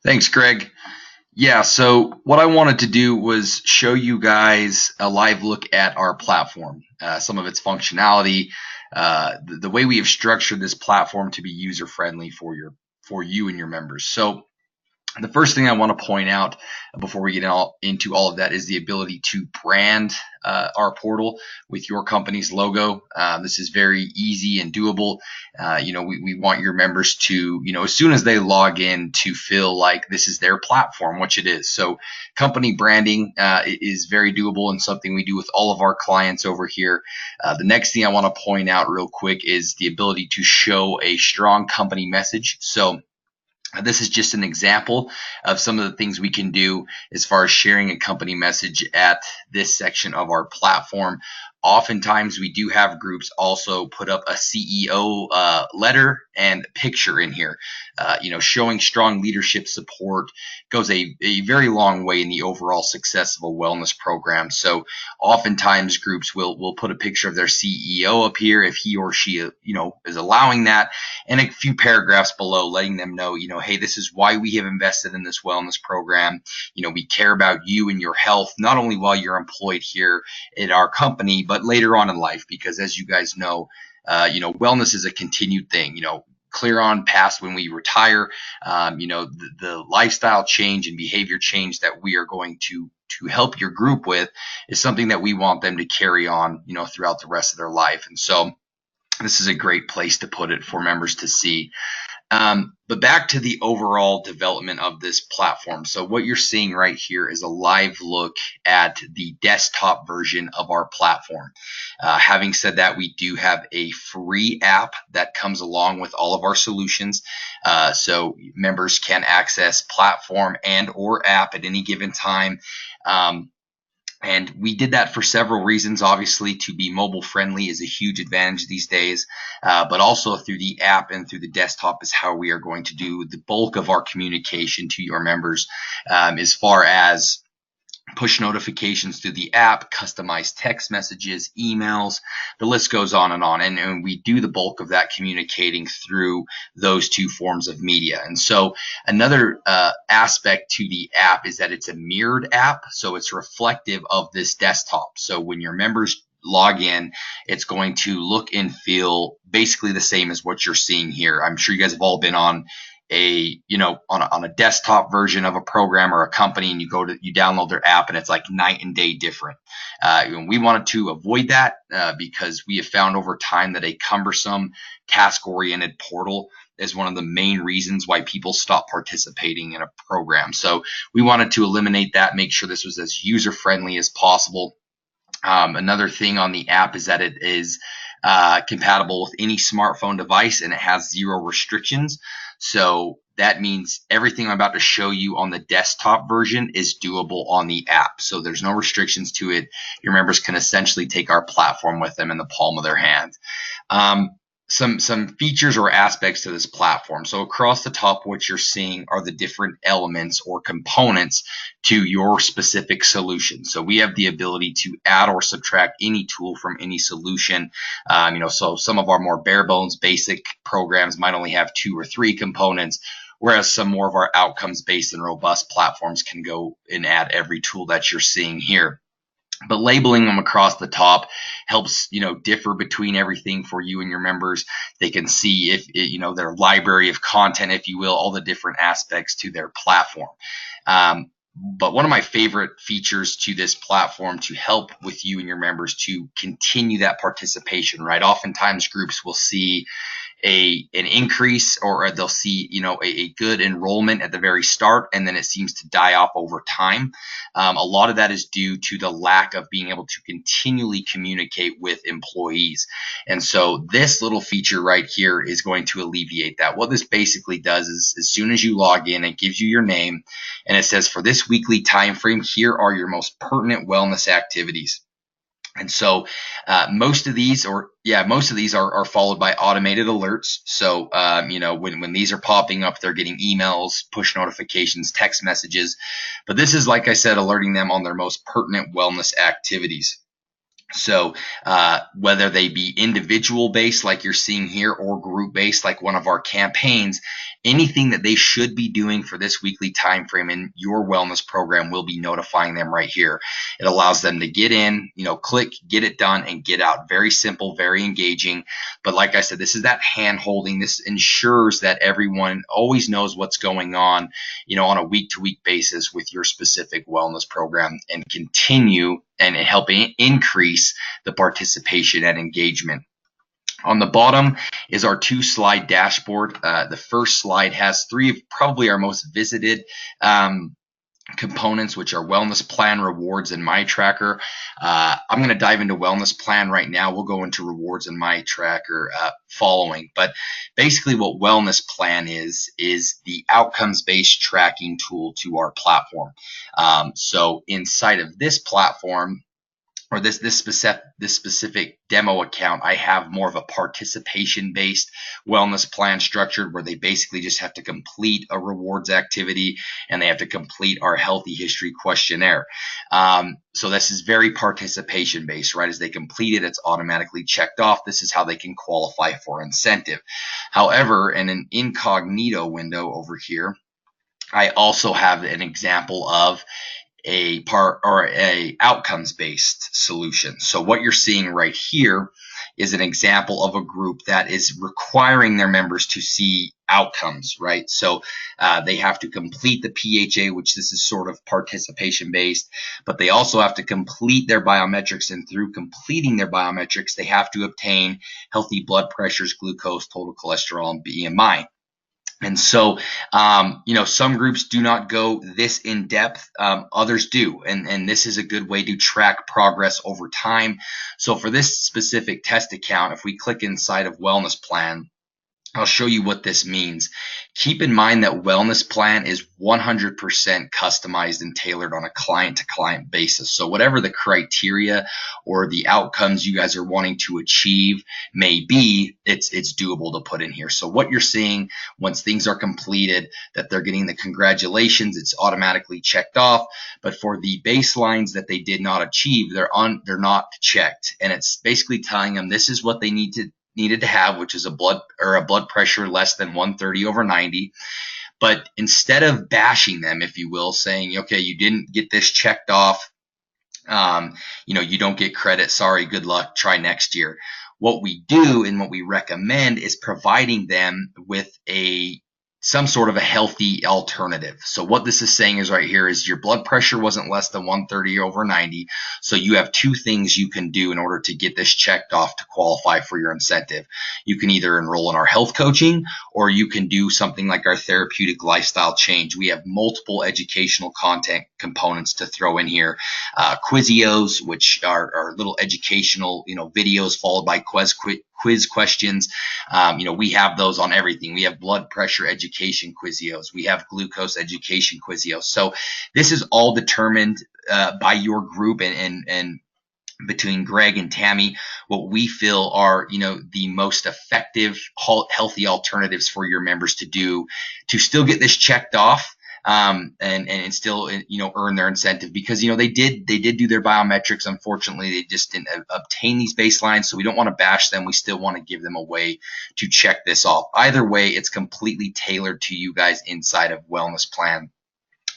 Thanks, Greg. Yeah, so what I wanted to do was show you guys a live look at our platform, some of its functionality, the way we have structured this platform to be user friendly for you and your members. So the first thing I want to point out before we get into all of that is the ability to brand our portal with your company's logo. This is very easy and doable. We want your members to, as soon as they log in, to feel like this is their platform, which it is. So company branding is very doable and something we do with all of our clients over here. The next thing I want to point out real quick is the ability to show a strong company message. So this is just an example of some of the things we can do as far as sharing a company message at this section of our platform. Oftentimes, we do have groups also put up a CEO letter and picture in here. Showing strong leadership support goes a very long way in the overall success of a wellness program. So oftentimes groups will put a picture of their CEO up here if he or she is allowing that, and a few paragraphs below letting them know, hey, this is why we have invested in this wellness program. We care about you and your health, not only while you're employed here at our company, but later on in life, because as you guys know, wellness is a continued thing. Clear on past when we retire, the lifestyle change and behavior change that we are going to help your group with is something that we want them to carry on, throughout the rest of their life. And so this is a great place to put it for members to see. But back to the overall development of this platform. So what you're seeing right here is a live look at the desktop version of our platform. Having said that, we do have a free app that comes along with all of our solutions. So members can access platform and or app at any given time. And we did that for several reasons. Obviously, to be mobile friendly is a huge advantage these days, but also through the app and through the desktop is how we are going to do the bulk of our communication to your members, as far as push notifications through the app, customized text messages, emails, the list goes on. And we do the bulk of that communicating through those two forms of media. And so another aspect to the app is that it's a mirrored app. So it's reflective of this desktop. So when your members log in, it's going to look and feel basically the same as what you're seeing here. I'm sure you guys have all been on on a desktop version of a program or a company, and you download their app and it's like night and day different. We wanted to avoid that because we have found over time that a cumbersome task-oriented portal is one of the main reasons why people stop participating in a program. So we wanted to eliminate that, make sure this was as user-friendly as possible. Another thing on the app is that it is compatible with any smartphone device, and it has 0 restrictions. So that means everything I'm about to show you on the desktop version is doable on the app. So there's no restrictions to it. Your members can essentially take our platform with them in the palm of their hand. Some features or aspects to this platform. So across the top, what you're seeing are the different elements or components to your specific solution. So we have the ability to add or subtract any tool from any solution. So some of our more bare bones basic programs might only have 2 or 3 components, whereas some more of our outcomes based and robust platforms can go and add every tool that you're seeing here. But labeling them across the top helps, differ between everything for you and your members. They can see if, their library of content, if you will, all the different aspects to their platform. But one of my favorite features to this platform to help with you and your members to continue that participation, right? Oftentimes groups will see an increase, or they'll see a good enrollment at the very start, and then it seems to die off over time. A lot of that is due to the lack of being able to continually communicate with employees. And so this little feature right here is going to alleviate that. What this basically does is, as soon as you log in, it gives you your name, and it says, for this weekly time frame, here are your most pertinent wellness activities. And so most of these are followed by automated alerts. So, when these are popping up, they're getting emails, push notifications, text messages. But this is, like I said, alerting them on their most pertinent wellness activities. So whether they be individual based like you're seeing here or group based like one of our campaigns, anything that they should be doing for this weekly time frame in your wellness program will be notifying them right here. It allows them to get in, click, get it done, and get out. Very simple, very engaging. But like I said, this is that hand holding. This ensures that everyone always knows what's going on, on a week to week basis with your specific wellness program, and continue and help increase the participation and engagement. On the bottom is our 2-slide dashboard. The first slide has 3 of probably our most visited components, which are wellness plan, rewards, and my tracker. I'm going to dive into wellness plan right now. We'll go into rewards and my tracker following. But basically what wellness plan is the outcomes-based tracking tool to our platform. So inside of this platform, or this specific demo account, I have more of a participation-based wellness plan structured, where they basically just have to complete a rewards activity and they have to complete our healthy history questionnaire. So this is very participation-based, right? As they complete it, it's automatically checked off. This is how they can qualify for incentive. However, in an incognito window over here, I also have an example of a outcomes-based solution. So what you're seeing right here is an example of a group that is requiring their members to see outcomes, right? So they have to complete the PHA, which this is sort of participation-based, but they also have to complete their biometrics, and through completing their biometrics, they have to obtain healthy blood pressures, glucose, total cholesterol, and BMI. And so, some groups do not go this in depth. Others do. And this is a good way to track progress over time. So for this specific test account, if we click inside of wellness plan, I'll show you what this means. Keep in mind that wellness plan is 100% customized and tailored on a client-to-client basis. So whatever the criteria or the outcomes you guys are wanting to achieve may be, it's doable to put in here. So what you're seeing once things are completed, that they're getting the congratulations, it's automatically checked off. But for the baselines that they did not achieve, they're not checked, and it's basically telling them this is what they needed to have, which is a blood pressure less than 130/90. But instead of bashing them, if you will, saying, okay, you didn't get this checked off, you don't get credit, sorry, good luck, try next year. What we do and what we recommend is providing them with some sort of a healthy alternative. So what this is saying is right here is your blood pressure wasn't less than 130/90. So you have 2 things you can do in order to get this checked off to qualify for your incentive. You can either enroll in our health coaching, or you can do something like our therapeutic lifestyle change. We have multiple educational content components to throw in here. Quizios, which are little educational, videos followed by quiz questions. We have those on everything. We have blood pressure education quizios. We have glucose education quizios. So this is all determined by your group and between Greg and Tammy, what we feel are, the most effective healthy alternatives for your members to do to still get this checked off. And still, earn their incentive, because, they did do their biometrics. Unfortunately, they just didn't obtain these baselines. So we don't want to bash them. We still want to give them a way to check this off. Either way, it's completely tailored to you guys inside of Wellness Plan.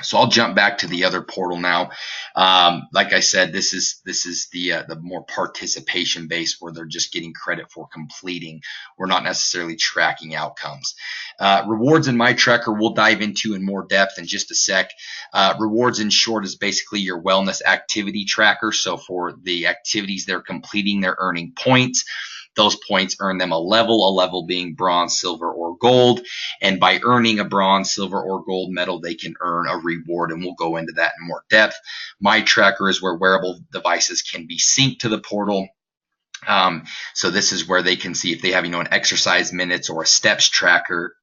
So I'll jump back to the other portal now. Like I said, this is the more participation based, where they're just getting credit for completing. We're not necessarily tracking outcomes. Rewards in my tracker we'll dive into in more depth in just a sec. Rewards, in short, is basically your wellness activity tracker. So for the activities they're completing, they're earning points. Those points earn them a level being bronze, silver, or gold. And by earning a bronze, silver, or gold medal, they can earn a reward. And we'll go into that in more depth. My tracker is where wearable devices can be synced to the portal. So this is where they can see if they have, an exercise minutes or a steps tracker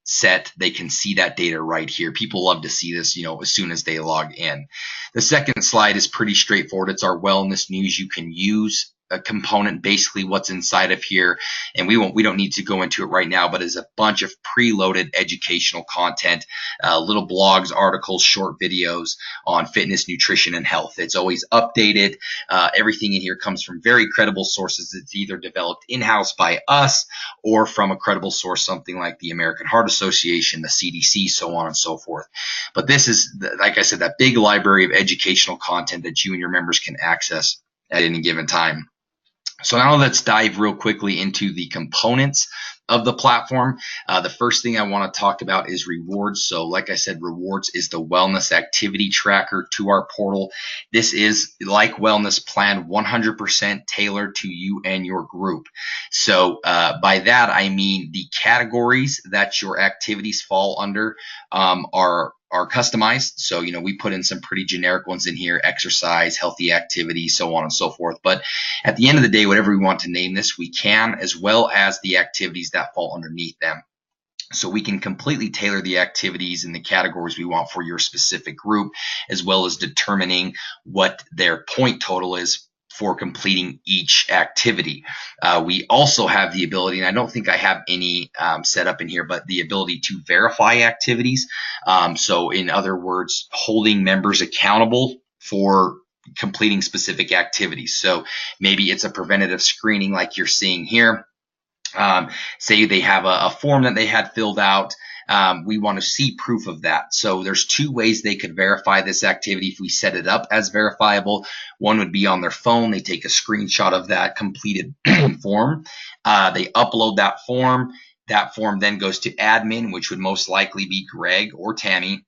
set, they can see that data right here. People love to see this, as soon as they log in. The second slide is pretty straightforward. It's our wellness news you can use a component, basically what's inside of here, and we don't need to go into it right now, but is a bunch of preloaded educational content, little blogs, articles, short videos on fitness, nutrition, and health. It's always updated. Everything in here comes from very credible sources. It's either developed in-house by us or from a credible source, something like the American Heart Association, the CDC, so on and so forth. But this is, like I said, that big library of educational content that you and your members can access at any given time. So now let's dive real quickly into the components of the platform. The first thing I want to talk about is rewards. So like I said, rewards is the wellness activity tracker to our portal. This is, like Wellness Plan, 100% tailored to you and your group. So by that, I mean the categories that your activities fall under are customized. So, we put in some pretty generic ones in here: exercise, healthy activity, so on and so forth. But at the end of the day, whatever we want to name this, we can, as well as the activities that fall underneath them. So we can completely tailor the activities and the categories we want for your specific group, as well as determining what their point total is for completing each activity. We also have the ability, and I don't think I have any set up in here, but the ability to verify activities. So in other words, holding members accountable for completing specific activities. So maybe it's a preventative screening like you're seeing here. Say they have a form that they had filled out. We want to see proof of that. So there's two ways they could verify this activity if we set it up as verifiable. One would be on their phone. They take a screenshot of that completed form. They upload that form. That form then goes to admin, which would most likely be Greg or Tammy.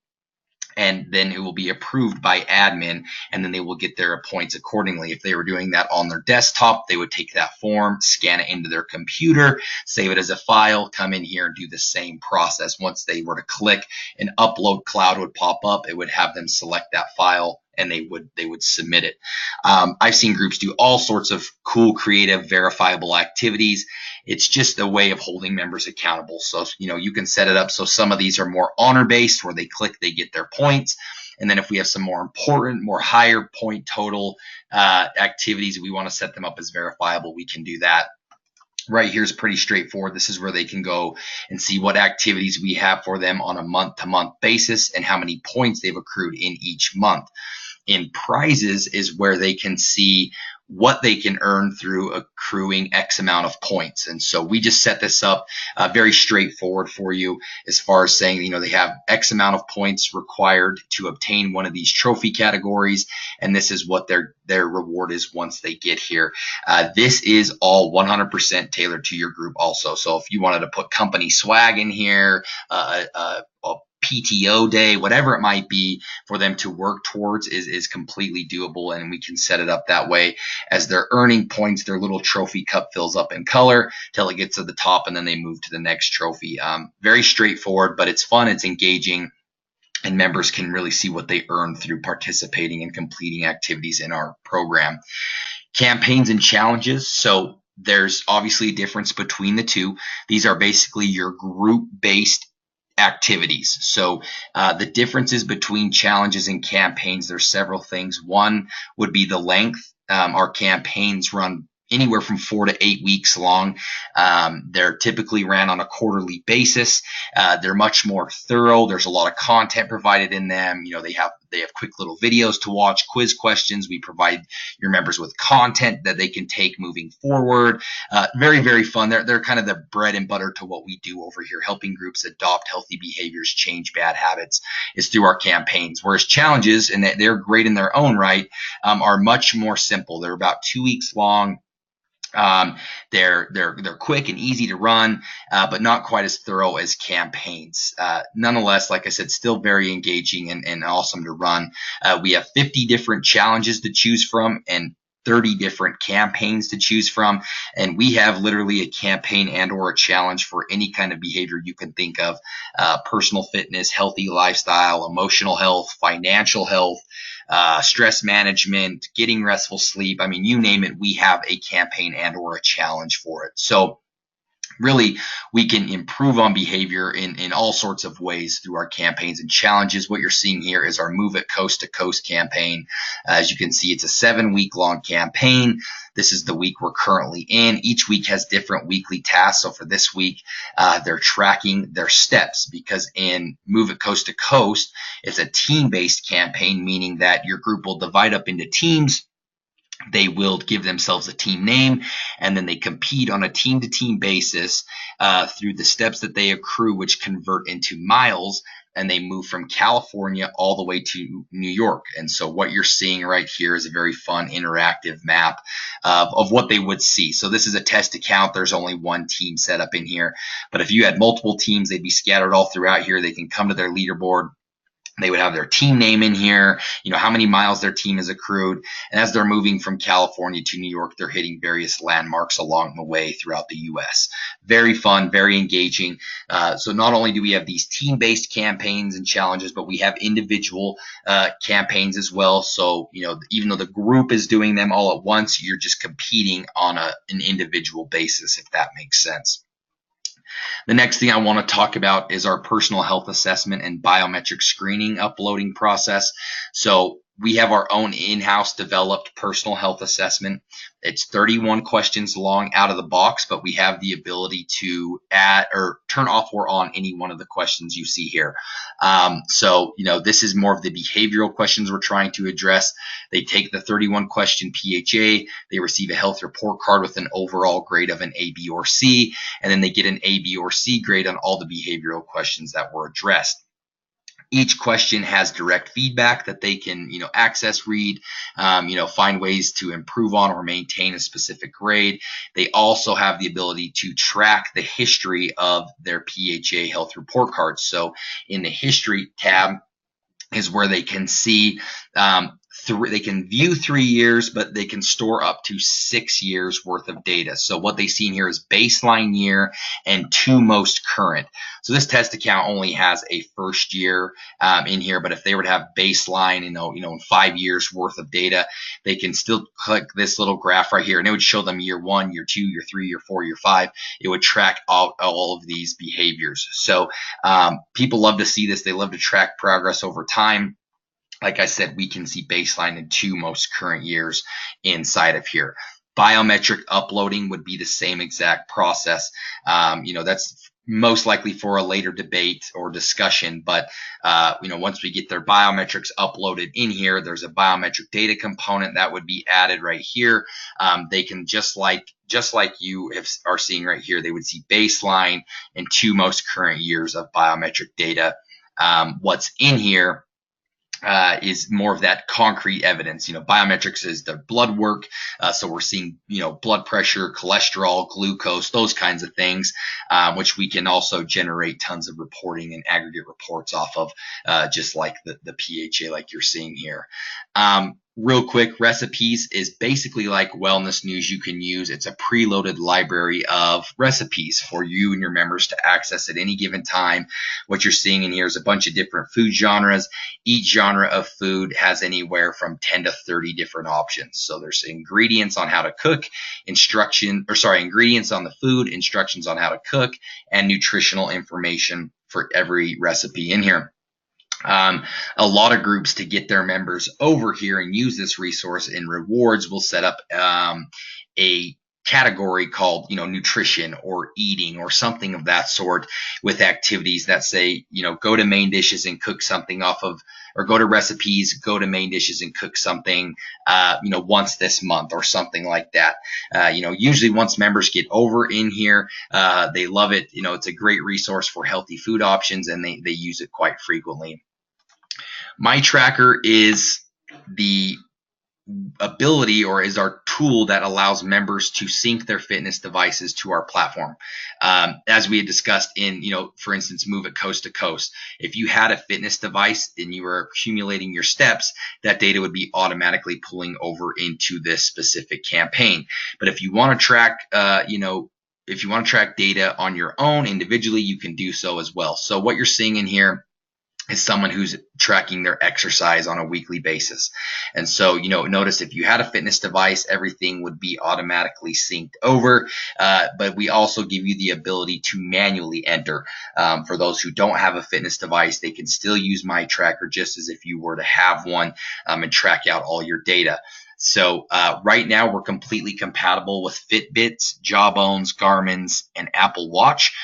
And then it will be approved by admin, and then they will get their points accordingly. If they were doing that on their desktop, they would take that form, scan it into their computer, save it as a file, come in here and do the same process. Once they were to click, an upload cloud would pop up. It would have them select that file, and they would submit it. I've seen groups do all sorts of cool, creative, verifiable activities. It's just a way of holding members accountable. So, you can set it up so some of these are more honor-based, where they click, they get their points. And then if we have some more important, more higher point total activities, we want to set them up as verifiable, we can do that. Right here is pretty straightforward. This is where they can go and see what activities we have for them on a month-to-month basis and how many points they've accrued in each month. In prizes is where they can see what they can earn through accruing X amount of points. And so we just set this up very straightforward for you, as far as saying, they have X amount of points required to obtain one of these trophy categories, and this is what their reward is once they get here. This is all 100% tailored to your group also. So if you wanted to put company swag in here, a PTO day, whatever it might be for them to work towards, is completely doable, and we can set it up that way. As they're earning points, their little trophy cup fills up in color till it gets to the top, and then they move to the next trophy. Very straightforward, but it's fun, it's engaging, and members can really see what they earn through participating and completing activities in our program. Campaigns and challenges. So there's obviously a difference between the two. These are basically your group-based activities. So the differences between challenges and campaigns, there's several things. One would be the length. Our campaigns run anywhere from 4 to 8 weeks long. They're typically ran on a quarterly basis. They're much more thorough. There's a lot of content provided in them. They have quick little videos to watch, quiz questions. We provide your members with content that they can take moving forward. Very, very fun. They're kind of the bread and butter to what we do over here, helping groups adopt healthy behaviors, change bad habits, is through our campaigns. Whereas challenges, and they're great in their own right, are much more simple. They're about 2 weeks long. They're quick and easy to run, but not quite as thorough as campaigns. Nonetheless, like I said, still very engaging and awesome to run. We have 50 different challenges to choose from and 30 different campaigns to choose from. And we have literally a campaign and or a challenge for any kind of behavior you can think of: personal fitness, healthy lifestyle, emotional health, financial health, stress management, getting restful sleep. I mean, you name it, we have a campaign and or a challenge for it. So Really, we can improve on behavior in all sorts of ways through our campaigns and challenges. What you're seeing here is our Move It Coast to Coast campaign. As you can see, it's a 7-week long campaign. This is the week we're currently in. Each week has different weekly tasks. So for this week, they're tracking their steps, because in Move It Coast to Coast, it's a team-based campaign, meaning that your group will divide up into teams. They will give themselves a team name, and then they compete on a team-to-team basis through the steps that they accrue, which convert into miles, and they move from California all the way to New York. And so what you're seeing right here is a very fun interactive map of what they would see. So this is a test account. There's only one team set up in here. But if you had multiple teams, they'd be scattered all throughout here. They can come to their leaderboard. They would have their team name in here, how many miles their team has accrued. And as they're moving from California to New York, they're hitting various landmarks along the way throughout the U.S. Very fun, very engaging. So not only do we have these team-based campaigns and challenges, but we have individual campaigns as well. So, even though the group is doing them all at once, you're just competing on an individual basis, if that makes sense. The next thing I want to talk about is our personal health assessment and biometric screening uploading process. So we have our own in-house developed personal health assessment. It's 31 questions long out of the box, but we have the ability to add or turn off or on any one of the questions you see here. So this is more of the behavioral questions we're trying to address. They take the 31 question PHA, they receive a health report card with an overall grade of an A, B, or C, and then they get an A, B, or C grade on all the behavioral questions that were addressed. Each question has direct feedback that they can, access, read, find ways to improve on or maintain a specific grade. They also have the ability to track the history of their PHA health report cards. So in the history tab is where they can see they can view 3 years, but they can store up to 6 years worth of data. So what they see in here is baseline year and 2 most current. So this test account only has a first year in here, but if they were to have baseline, in 5 years worth of data, they can still click this little graph right here, and it would show them year 1, year 2, year 3, year 4, year 5. It would track all of these behaviors. So people love to see this. They love to track progress over time. Like I said, we can see baseline and 2 most current years inside of here. Biometric uploading would be the same exact process. That's most likely for a later debate or discussion. But, once we get their biometrics uploaded in here, there's a biometric data component that would be added right here. They can just like you are seeing right here, they would see baseline and 2 most current years of biometric data. What's in here is more of that concrete evidence. Biometrics is the blood work. So we're seeing, blood pressure, cholesterol, glucose, those kinds of things, which we can also generate tons of reporting and aggregate reports off of, just like the PHA, like you're seeing here. Real quick, recipes is basically like wellness news you can use. It's a preloaded library of recipes for you and your members to access at any given time. What you're seeing in here is a bunch of different food genres. Each genre of food has anywhere from 10 to 30 different options. So there's ingredients on how to cook, ingredients on the food, instructions on how to cook, and nutritional information for every recipe in here. A lot of groups, to get their members over here and use this resource in rewards, will set up a category called, nutrition or eating or something of that sort, with activities that say, go to main dishes and cook something off of, or go to recipes, go to main dishes and cook something, once this month or something like that. Usually once members get over in here, they love it. It's a great resource for healthy food options, and they use it quite frequently. My Tracker is the ability, or is our tool that allows members to sync their fitness devices to our platform. As we had discussed in, for instance, Move It Coast to Coast. If you had a fitness device and you were accumulating your steps, that data would be automatically pulling over into this specific campaign. But if you want to track, if you want to track data on your own individually, you can do so as well. So what you're seeing in here is someone who's tracking their exercise on a weekly basis. And so, notice if you had a fitness device, everything would be automatically synced over. But we also give you the ability to manually enter. For those who don't have a fitness device, they can still use My Tracker just as if you were to have one, and track out all your data. So right now we're completely compatible with Fitbits, Jawbones, Garmin's, and Apple Watch,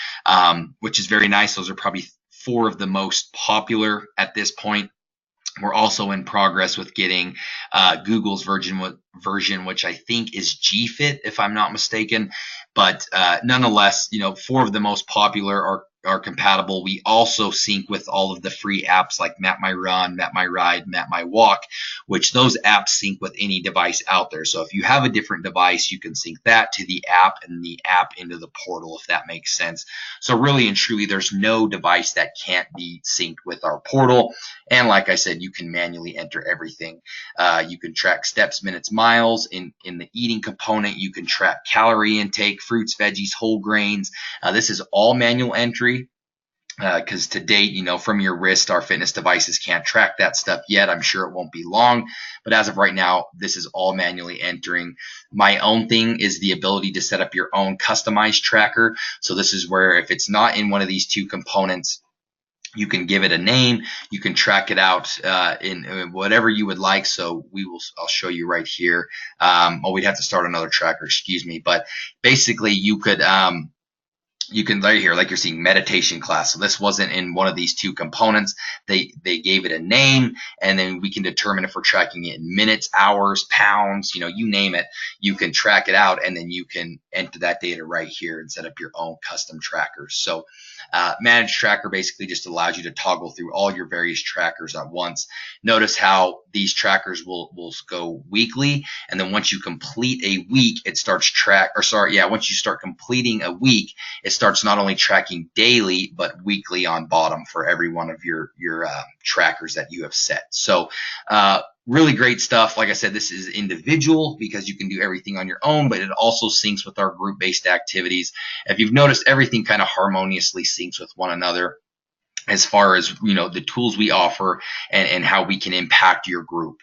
which is very nice. Those are probably 4 of the most popular at this point. We're also in progress with getting Google's version, which I think is GFit, if I'm not mistaken. But nonetheless, 4 of the most popular are compatible. We also sync with all of the free apps like Map My Run, Map My Ride, Map My Walk, which those apps sync with any device out there. So if you have a different device, you can sync that to the app and the app into the portal, if that makes sense. So really and truly, there's no device that can't be synced with our portal. And like I said, you can manually enter everything. You can track steps, minutes, miles. In the eating component, you can track calorie intake, fruits, veggies, whole grains. This is all manual entry. Because to date, from your wrist, our fitness devices can't track that stuff yet. I'm sure it won't be long, but as of right now, this is all manually entering. My own thing is the ability to set up your own customized tracker. So this is where if it's not in one of these 2 components, you can give it a name. You can track it out in whatever you would like. So I'll show you right here. We'd have to start another tracker, excuse me. But basically, you can right here, like you're seeing meditation class. So this wasn't in one of these 2 components. They gave it a name, and then we can determine if we're tracking it in minutes, hours, pounds, you name it. You can track it out, and then you can enter that data right here and set up your own custom trackers. So Manage Tracker basically just allows you to toggle through all your various trackers at once. Notice how these trackers will go weekly, and then once you complete a week, it starts once you start completing a week, it starts not only tracking daily but weekly on bottom for every one of your trackers that you have set. So really great stuff. Like I said, this is individual because you can do everything on your own, but it also syncs with our group-based activities. If you've noticed, everything kind of harmoniously syncs with one another as far as the tools we offer and how we can impact your group.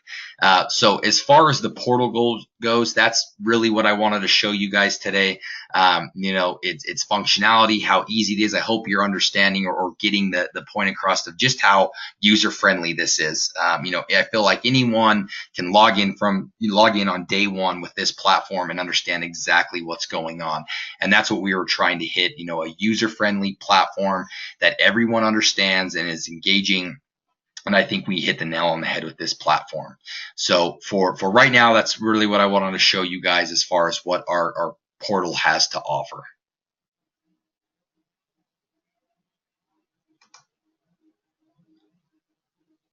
So as far as the portal goes, that's really what I wanted to show you guys today. Its functionality, how easy it is. I hope you're understanding or getting the point across of just how user friendly this is. I feel like anyone can log in on day one with this platform and understand exactly what's going on. And that's what we were trying to hit, a user friendly platform that everyone understands and is engaging. And I think we hit the nail on the head with this platform. So for right now, that's really what I wanted to show you guys as far as what our portal has to offer.